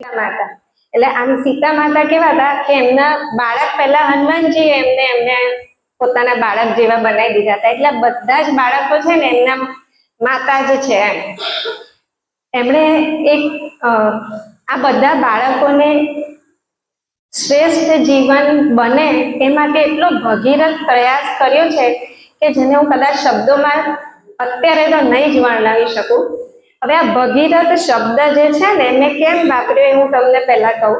માતા એટલે આમ સીતા માતા કેવા હતા કે એમના બાળક પહેલા હનુમાનજી એમને પોતાના બાળક જેવા બનાવી દીધા હતા, એટલે બધા જ બાળકો છે ને એમના માતા જ છે એમણે એક આ બધા બાળકોને શ્રેષ્ઠ જીવન બને એ માટે એટલો ભગીરથ પ્રયાસ કર્યો છે કે જેને હું કદાચ શબ્દોમાં અત્યારે તો નહીં જ વર્ણવી શકું. હવે આ ભગીરથ શબ્દ જે છે ને મેં કેમ વાપર્યો એ હું તમને પહેલા કહું.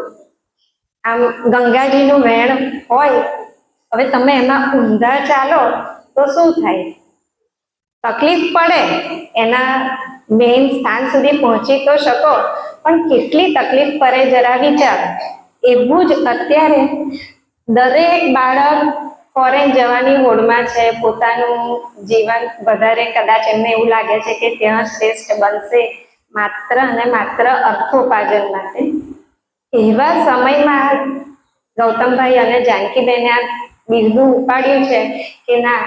આમ ગંગાજીનું વહેણ હોય, હવે તમે એમાં ઊંધા ચાલો તો શું થાય? તકલીફ પડે, એના મેઇન સ્થાન સુધી પહોંચી તો શકો, પણ કેટલી તકલીફ પડે જરા વિચાર. એવું જ અત્યારે દરેક બાળક ફોરેન જવાની હોડમાં છે, પોતાનું જીવન વધારે કદાચ એમને એવું લાગે છે કે ત્યાં શ્રેષ્ઠ બનશે માત્ર અને માત્ર અર્થોપાર્જન માટે. એવા સમયમાં ગૌતમભાઈ અને જાનકીબેને આ બિરદું ઉપાડ્યું છે કે ના,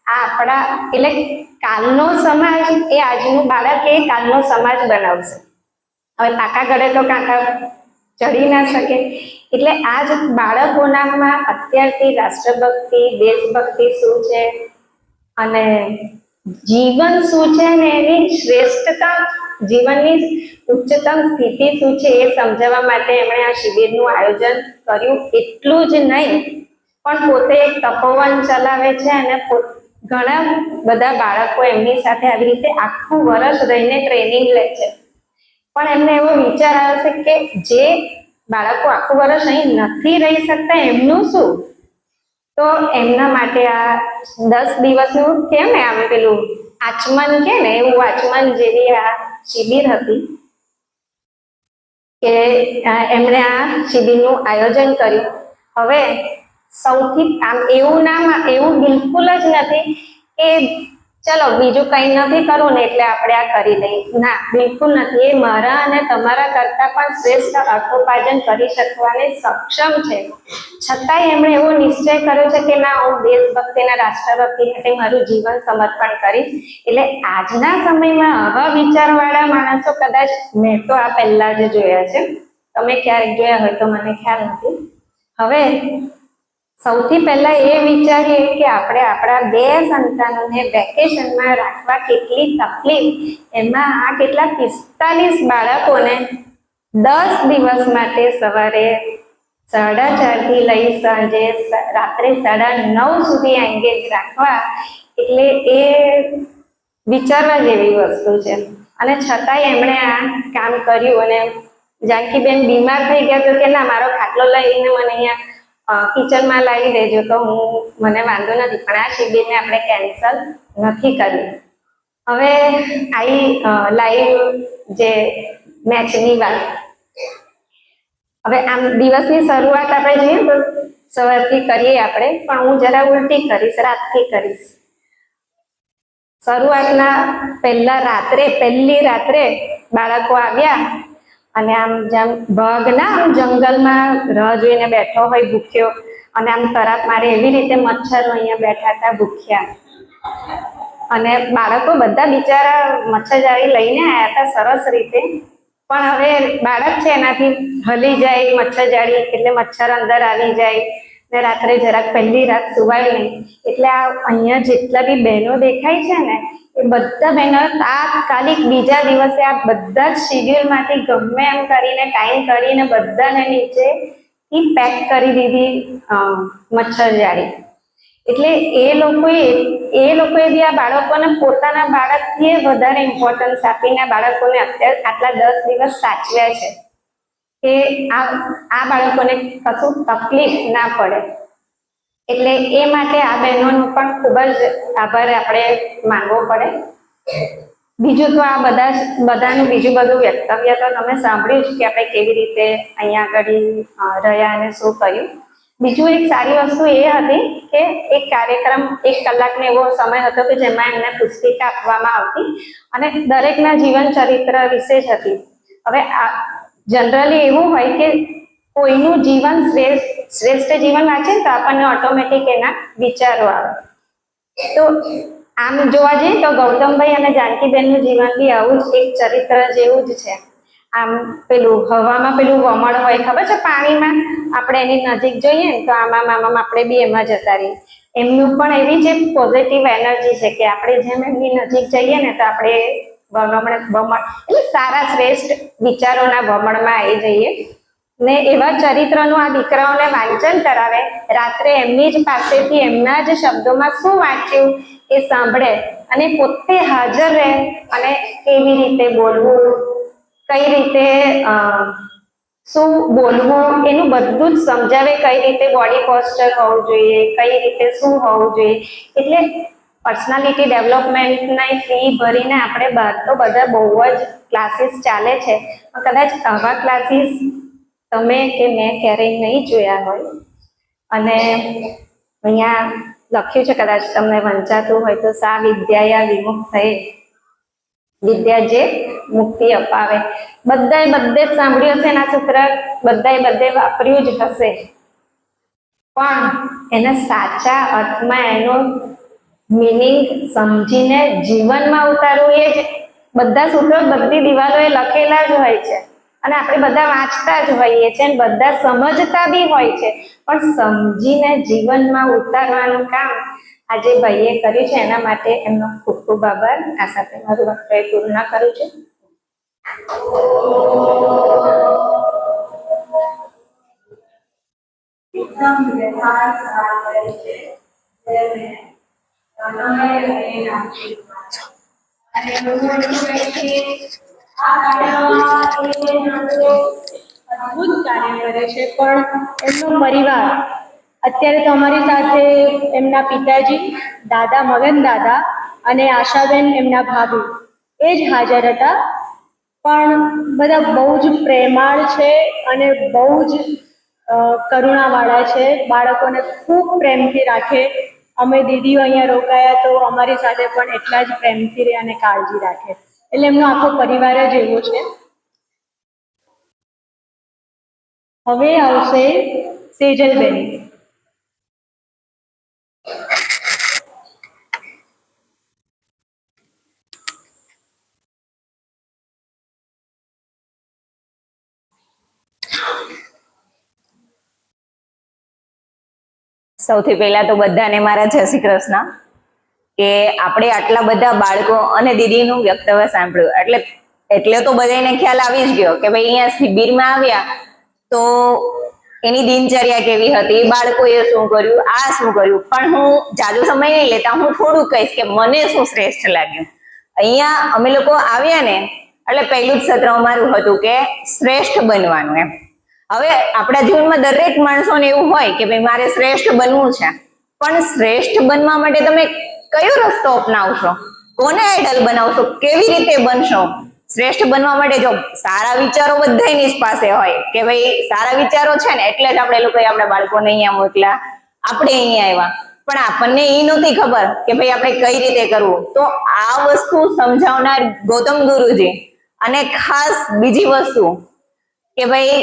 આ આપણા એટલે કાલનો સમાજ એ આજનું બાળક એ કાલનો સમાજ બનાવશે. હવે પાકા ગળે તો કાંટા ચડી ના શકે, એટલે આ જ બાળકોનામાં અત્યારથી રાષ્ટ્રભક્તિ, દેશભક્તિ શું છે અને જીવન શું છે ને એની શ્રેષ્ઠતા, જીવનની ઉચ્ચતમ સ્થિતિ શું છે એ સમજાવવા માટે એમણે આ શિબિરનું આયોજન કર્યું. એટલું જ નહીં પણ પોતે એક તપોવન ચલાવે છે અને ઘણા બધા બાળકો એમની સાથે આવી રીતે આખું વર્ષ રહીને ટ્રેનિંગ લે છે. પણ એમને એવો વિચાર આવ્યો છે કે જે બાળકો આખું વર્ષ અહીં નથી રહી શકતા એમનું શું? તો એમના માટે આ 10 દિવસનું કેમ ને આમ પેલું આચમન કે ને એવું આચમન જેવી આ શિબિર હતી કે એમણે આ શિબિરનું આયોજન કર્યું. હવે સૌથી આમ એવું બિલકુલ જ નથી કે ચલો બીજું કંઈ નથી કરવું ને એટલે આપણે આ કરી લઈએ. ના, બિલકુલ નથી. એ મારા અને તમારા કરતા પણ શ્રેષ્ઠ અર્થોપાર્જન કરી શકવાને સક્ષમ છે. છતાંય એમણે એવો નિશ્ચય કર્યો છે કે ના, હું દેશભક્તિના રાષ્ટ્રભક્તિ માટે મારું જીવન સમર્પણ કરીશ. એટલે આજના સમયમાં આવા વિચારવાળા માણસો કદાચ મેં તો આ પહેલા જ જોયા છે, તમે ક્યારેક જોયા હોય તો મને ખ્યાલ નથી. હવે સૌથી પહેલા એ વિચારીએ કે આપણે આપણા 2 સંતાનોને વેકેશનમાં રાખવા કેટલી તકલીફ, એમાં આ કેટલા 45 બાળકોને 10 દિવસ માટે સવારે 4:30 થી લઈ સાંજે રાત્રે 9:30 સુધી એંગેજ રાખવા, એટલે એ વિચારવા જેવી વસ્તુ છે. અને છતાંય એમણે આ કામ કર્યું. અને જાનકીબેન બીમાર થઈ ગયા તો કે ના, મારો ખાટલો લઈને મને અહીંયા કિચનમાં લાવી દેજો તો મને વાંધો નથી, પણ આ શિબિરને આપણે કેન્સલ નથી કરી. હવે આવી લાઈવ જે મેચની વાત, હવે આમ દિવસની શરૂઆત આપણે જોઈએ તો સવારથી કરીએ આપણે, પણ હું જરા ઉલટી કરીશ, રાતથી કરીશ. શરૂઆતના પહેલી રાત્રે બાળકો આવ્યા અને આમ જેમ ભાગ ના આમ જંગલમાં રાહ જોઈને બેઠો હોય ભૂખ્યો અને આમ તરાપ મારે એવી રીતે મચ્છરો અહીંયા બેઠા હતા ભૂખ્યા. અને બાળકો બધા બિચારા મચ્છરજાળી લઈને આવ્યા હતા સરસ રીતે, પણ હવે બાળક છે એનાથી હલી જાય મચ્છરજાળી એટલે મચ્છર અંદર આવી જાય ને રાત્રે જરાક પહેલી રાત સુવાય નહીં. એટલે આ અહીંયા જેટલા બી બહેનો દેખાય છે ને એ બધા બહેનો તાત્કાલિક બીજા દિવસે આ બધા જ શિબિરમાંથી ગમે એમ કરીને ટાઈમ કરીને બધાને નીચે પેક કરી દીધી મચ્છરજાળી. એટલે એ લોકોએ બી આ બાળકોને પોતાના બાળકથી વધારે ઇમ્પોર્ટન્સ આપીને આ બાળકોને અત્યારે આટલા 10 દિવસ સાચવ્યા છે કે આ બાળકોને કશું તકલીફ ના પડે. એટલે એ માટે આ બહેનોનો પણ ખૂબ જ આભાર આપણે માનવો પડે. બીજું તો આ બધાનું બીજું બધું વક્તવ્ય તો તમે સાંભળ્યું જ કે આપણે કેવી રીતે અહીંયા આગળ રહ્યા અને શું કર્યું. બીજું એક સારી વસ્તુ એ હતી કે એક કાર્યક્રમ 1 કલાકનો એવો સમય હતો કે જેમાં એમને પુસ્તિકા આપવામાં આવતી અને દરેકના જીવન ચરિત્ર વિશે જ હતી. હવે જનરલી એવું હોય કે કોઈનું જીવન શ્રેષ્ઠ જીવન વાંચે તો આપણને ઓટોમેટિક એના વિચારો આવે. તો આમ જોવા જઈએ તો ગૌતમભાઈ અને જાનકીબેનનું જીવન બી આવું જ એક ચરિત્ર જેવું જ છે. આમ પેલું હવામાં પેલું વમળ હોય ખબર છે પાણીમાં, આપણે એની નજીક જોઈએ ને તો આમાં આપણે બી એમાં જતા રહીએ. એમનું પણ એવી જ પોઝિટિવ એનર્જી છે કે આપણે જેમ એમની નજીક જઈએ ને તો આપણે વમળ એટલે સારા શ્રેષ્ઠ વિચારોના વમળમાં આવી જઈએ. ને એવા ચરિત્રનું આ દીકરાઓને વાંચન કરાવે, રાત્રે એમની જ પાસેથી એમના જ શબ્દોમાં શું વાંચ્યું એ સાંભળે અને પોતે હાજર રહે અને કેવી રીતે બોલવું, કઈ રીતે શું બોલવું એનું બધું જ સમજાવે, કઈ રીતે બોડી પોસ્ચર હોવું જોઈએ, કઈ રીતે શું હોવું જોઈએ. એટલે પર્સનાલિટી ડેવલપમેન્ટની ફી ભરીને આપણે બહાર તો બધા બહુ જ ક્લાસીસ ચાલે છે, કદાચ આવા ક્લાસીસ તમે કે મેં ક્યારેય નહીં જોયા હોય. અને અહીંયા લખ્યું છે, કદાચ તમને વંચાતું હોય તો, સા વિદ્યાયા વિમુક્તયે, વિદ્યા જે મુક્તિ અપાવે. બધાએ બધે જ સાંભળ્યું હશે એના સૂત્ર, બધાએ બધે વાપર્યું જ હશે, પણ એને સાચા અર્થમાં એનો મિનિંગ સમજીને જીવનમાં ઉતારવું એ જ બધા સૂત્રો બધી દિવાલોએ લખેલા જ હોય છે અને આપણે બધા વાંચતા જ હોઈએ છીએ અને બધા સમજતા બી હોય છે, પણ સમજીને જીવનમાં ઉતારવાનું કામ આજે ભાઈએ કર્યું છે. એના માટે એમનો ખૂબ ખૂબ આભાર. આ સાથે મારું વક્તવ્ય પૂર્ણ કરું છું. અદ્ભુત કાર્ય કરે છે, પણ એમનો પરિવાર અત્યારે તો અમારી સાથે એમના પિતાજી, દાદા મગન દાદા અને આશાબેન એમના ભાભી એ જ હાજર હતા. પણ બધા બહુ જ પ્રેમાળ છે અને બહુ જ કરુણાવાળા છે. બાળકોને ખૂબ પ્રેમથી રાખે. અમે દીદીઓ અહીંયા રોકાયા તો અમારી સાથે પણ એટલા જ પ્રેમથી રહે અને કાળજી રાખે. એટલે એમનો આખો પરિવાર જ એવો છે. હવે આવશે સેજલબેન. સૌથી પહેલા તો બધાને મારા જય શ્રી કૃષ્ણ. કે આપણે આટલા બધા બાળકો અને દીદીનું વક્તવ્ય સાંભળ્યું એટલે તો બધાને ખ્યાલ આવી જ ગયો કે ભાઈ અહીંયા શિબિરમાં આવ્યા તો એની દિનચર્યા કેવી હતી, બાળકોએ શું કર્યું, આ શું કર્યું. પણ હું જાજો સમય નહીં લેતા, હું થોડું કહીશ કે મને શું શ્રેષ્ઠ લાગ્યું. અહીંયા અમે લોકો આવ્યા ને એટલે પહેલું જ સત્ર અમારું હતું કે શ્રેષ્ઠ બનવાનું એમ. હવે આપણા જીવનમાં દરેક માણસોને એવું હોય કે ભાઈ મારે શ્રેષ્ઠ બનવું છે, પણ શ્રેષ્ઠ બનવા માટે તમે કયો રસ્તો અપનાવશો, કોને આઈડલ બનાવશો, કેવી રીતે બનશો. શ્રેષ્ઠ બનવા માટે જો સારા વિચારો બધાની જ પાસે હોય કે ભાઈ સારા વિચારો છે ને એટલે જ આપણે લોકોએ આપણા બાળકોને અહીંયા મોકલ્યા, આપણે અહીંયા આવ્યા. પણ આપણને એ નહોતી ખબર કે ભાઈ આપણે કઈ રીતે કરવું. તો આ વસ્તુ સમજાવનાર ગૌતમ ગુરુજી અને ખાસ બીજી વસ્તુ કે ભાઈ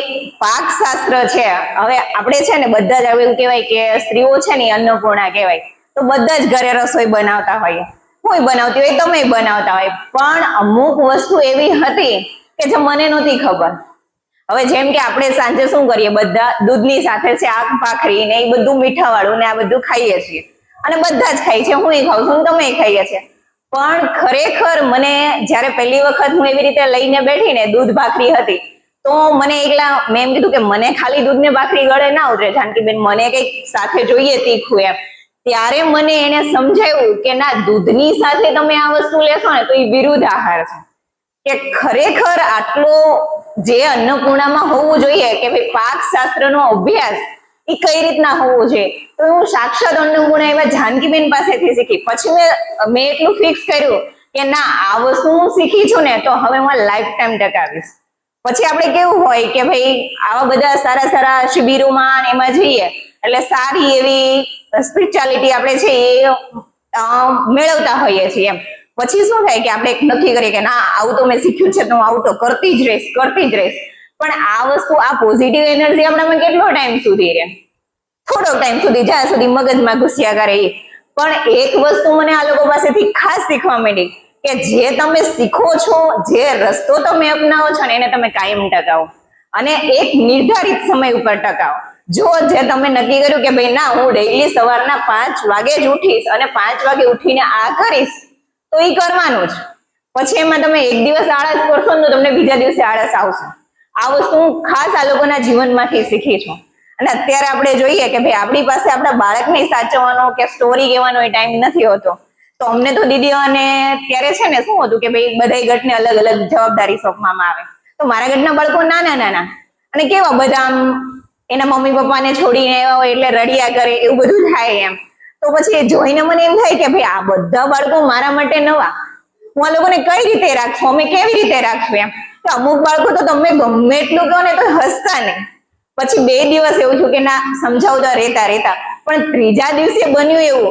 પાકશાસ્ત્ર છે. હવે આપણે છે ને બધા જ એવું કહેવાય કે સ્ત્રીઓ છે ને અન્નપૂર્ણા કહેવાય, તો બધા જ ઘરે રસોઈ બનાવતા હોય, હું બનાવતી હોય, તમે બનાવતા હોય, પણ અમુક વસ્તુ એવી હતી કે જે મને નહોતી ખબર. હવે જેમ કે આપણે સાંજે શું કરીએ, બધા દૂધની સાથે શાક ભાખરી ને એ બધું મીઠા વાળું ને આ બધું ખાઈએ છીએ અને બધા જ ખાય છે, હું ખાઉં છું, તમે ખાઈએ છીએ. પણ ખરેખર મને જયારે પહેલી વખત હું એવી રીતે લઈને બેઠી ને દૂધ ભાખરી હતી તો મને મેં એમ કીધું કે મને ખાલી દૂધ ને ભાખરી ગળે ના ઉતરે જાનકીબેન, મને કઈક સાથે જોઈએ તીખું એમ. ત્યારે મને એને સમજાવ્યું કે ના, દૂધની સાથે તમે આ વસ્તુ લેશો ને તો એ વિરુદ્ધ આહાર છે. કે ખરેખર આટલો જે અન્નપૂર્ણામાં હોવું જોઈએ કે ભાઈ પાક શાસ્ત્રનો અભ્યાસ એ કઈ રીતના હોવું જોઈએ, તો હું સાક્ષાત અન્નપૂર્ણા એવા જાનકીબેન પાસેથી શીખી. પછી મેં એટલું ફિક્સ કર્યું કે ના, આ વસ્તુ હું શીખી છું ને તો હવે હું લાઈફ ટાઈમ ટકાવીશ. પછી આપણે કેવું હોય કે ભાઈ આવા બધા સારા સારા શિબિરોમાં એમાં જઈએ એટલે સારી એવી સ્પિરિચ્યુઆલિટી આપણે છે એ મેળવતા હોઈએ છીએ એમ. પછી શું થાય કે આપણે નક્કી કરીએ કે ના, આવું તો મેં શીખ્યું છે તો હું આવું તો કરતી જ રહીશ. પણ આ વસ્તુ, આ પોઝિટિવ એનર્જી આપણામાં કેટલો ટાઈમ સુધી રહે? થોડોક ટાઈમ સુધી, જ્યાં સુધી મગજમાં ઘૂસ્યા કરે. પણ એક વસ્તુ મને આ લોકો પાસેથી ખાસ શીખવા માંડી કે જે તમે શીખો છો, જે રસ્તો તમે અપનાવો છો ને એને તમે કાયમ ટકાવો અને એક નિર્ધારિત સમય ઉપર ટકાવો. જો જે તમે નક્કી કર્યું કે ભાઈ ના હું ડેઈલી સવારના 5 વાગે જ ઉઠીશ અને 5 વાગે ઉઠીને આ કરીશ, તો એ કરવાનું જ. પછી એમાં તમે એક દિવસ આળસ કરશો ને તો તમને બીજા દિવસે આળસ આવશે. આ વસ્તુ હું ખાસ આ લોકોના જીવનમાંથી શીખી છું. અને અત્યારે આપણે જોઈએ કે ભાઈ આપણી પાસે આપણા બાળકને સાચવવાનો કે સ્ટોરી કહેવાનો એ ટાઈમ નથી હોતો. તો અમને તો દીદીઓને ત્યારે છે ને શું હતું કે ભાઈ બધાય ગઢને અલગ અલગ જવાબદારી સોંપવામાં આવે. તો મારા ગઢના બાળકો નાના નાના અને કેવા બધા આમ એના મમ્મી પપ્પાને છોડીને આવ્યા હોય એટલે રડ્યા કરે, એવું બધું થાય એમ. તો પછી એ જોઈને મને એમ થાય કે ભાઈ આ બધા બાળકો મારા માટે નવા, હું આ લોકોને કઈ રીતે રાખશું, અમે કેવી રીતે રાખશું એમ. તો અમુક બાળકો તો તમે ગમે એટલું કહો ને તો હસતા નહીં. પછી 2 દિવસ એવું થયું કે ના સમજાવતા રહેતા પણ ત્રીજા દિવસે બન્યું એવું